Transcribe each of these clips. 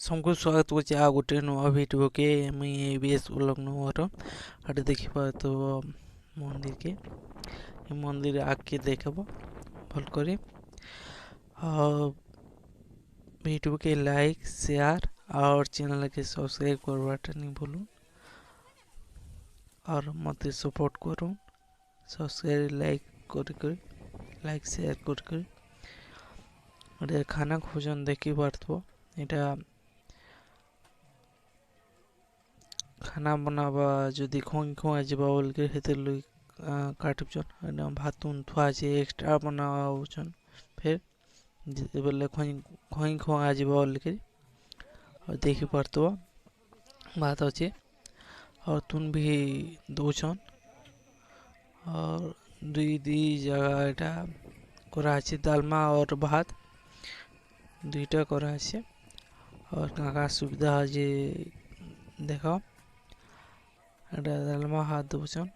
सबको स्वागत करछे आ गोटे नुआ वीडियो के मुई एबीएस ब्लॉग नुआर हटे देखिपा तो मंदिर के मंदिर आके देखबो भल करे वीडियो के लाइक शेयर और चैनल के सब्सक्राइब करवाटा नहीं भूलूं और मत सपोर्ट करूँ सब्सक्राइब लाइक शेयर कर खाना खोजन देखी पारथो एटा खाना बनाबा जदि खोआ जाबा बोलके हेते लई काटुचन भात थुआ छे एक्स्ट्रा बनाउछन फिर जेबले खोआ जाबा बोलके और देखि परतो भात अच्छे और तुन भी दौछन और दुई जगह एटा करा আছে दालमा और भात दुईटा करा আছে और काका सुविधा जे देखो एटा दालमा हाथ दौछन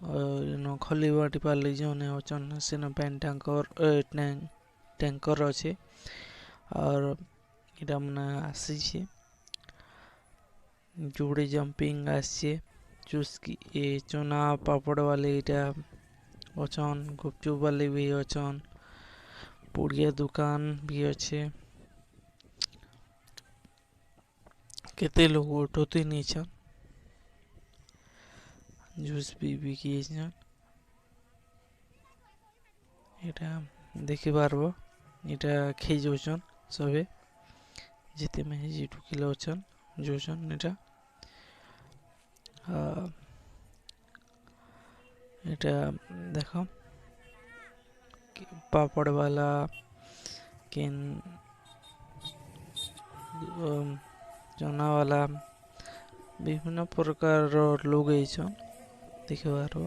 और खली बाटी पाली जोने होचन सेन पेन टैंकर अच्छे और इटा मने आसी छे जोड़े जंपिंग आछे चुस्की ए चना पापड़ वाले इटा अछन गुपचुप वाले भी अछन पुड़िया दुकान भी अच्छे केते लोग ऑटोते नीछन जूस भी बिकिछन এটা দেখি পারবো এটা খেয়ে যাচ্ছেন সবে যেতে মেজি ঢুকিলে অছন যাচ্ছেন এটা এটা দেখো पापड़ वाला केन चना वाला विभिन्न प्रकार लोग देखि पारबो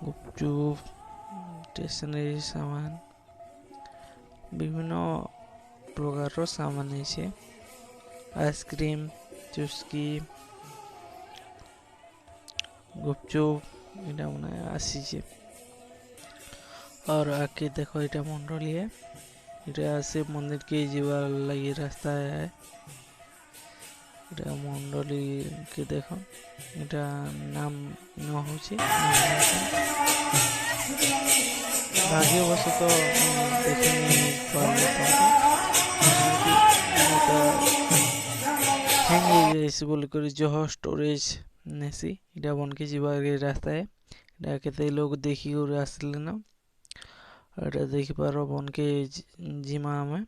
गुपचुप स्टेशनरी सामान विभिन्न प्रकार सामान है आइसक्रीम चुस्की गुपचुप इटा मने आसी और आके देखो इटा मंडली है इटा से मंदिर के जीवार लगी रास्ता है इटा मंडली के देखो इटा नाम न होची भाग्यवशत देखे नहीं बोल कर जह स्टोरेज नेसी इटा बन के जीवार रास्ता है इटा केते लोग देखी और आसले ना এটা দেখি পারো বনকে জিমা में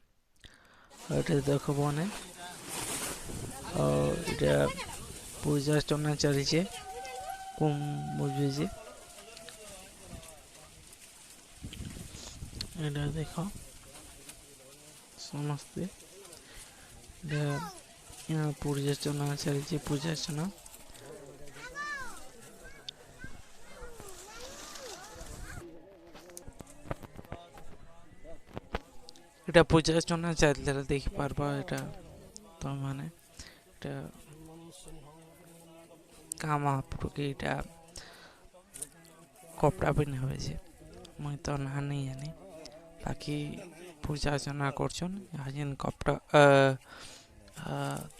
এটা দেখো বনে এটা পূজা চনা চালিছে কম বুঝবে যে এটা দেখো সমস্তে এটা পূজা চনা চালিছে পূজা চনা এটা পূজা চনা চাইলে দেখি পারবা এটা তো মানে এটা কামা পুরোকে এটা কপড়া পিনে হয়েছে মুই তো না নেই জানি বাকি পূজা চনা করছন আজেন কপড়া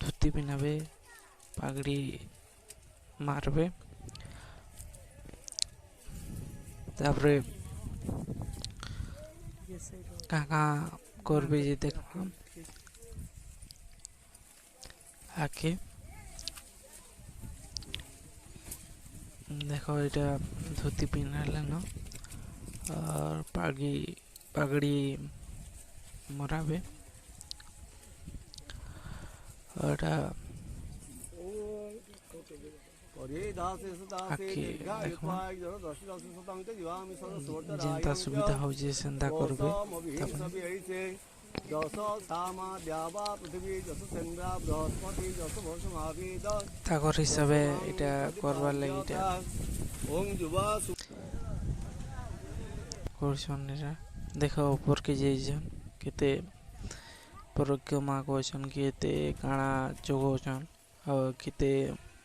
ধুতি পিনাবে পাগড়ি মারবে তারপরে কাকা করবে যে দেখলাম আগে देखो এটা ধুতি পিনালে না আর পাগড়ি মরাবে ওটা যেটা সুবিধা হচ্ছে সেটা করবে তাকর হিসাবে এটা করবার লাগি এটা করছন এরা দেখো উপর के যাইছন কেতে পরক্রমা করছন কেতে কাଣା যোগছন और केते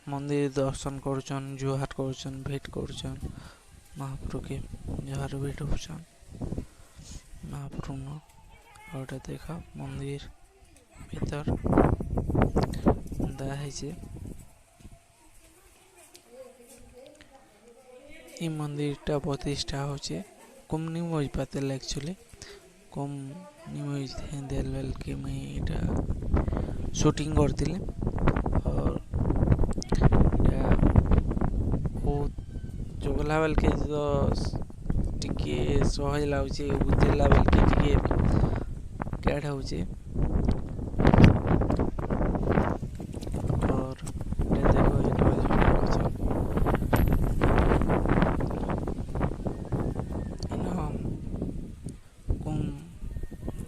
मंदिर दर्शन करछन जुहार करछन भेट करछन महाप्रभु के जुहार भेट होछन महाप्रभु और देखा मंदिर ভিতর দেওয়া হয়েছে। এই মন্দিরটা প্রতিষ্ঠা হচ্ছে কম নিমজ পাতেল एक्चुअली কম নিমজ দেল বেল के मैं এটা शूटिंग करथिले और बहुत जोगला बेल के जो टिके सहज लाଗୁଛି ବୁଝିଲା ବେଲ के ଟିକେ कैड होଉଛି और ये देखो ये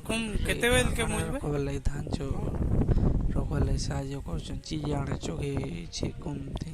कुम केते बेल के मुझे कोले धान जो रोकले साहाଯ୍ୟ କରୁଛନ୍ତି ଜାଣେ ଚୋଗେ ଛି କୁମତି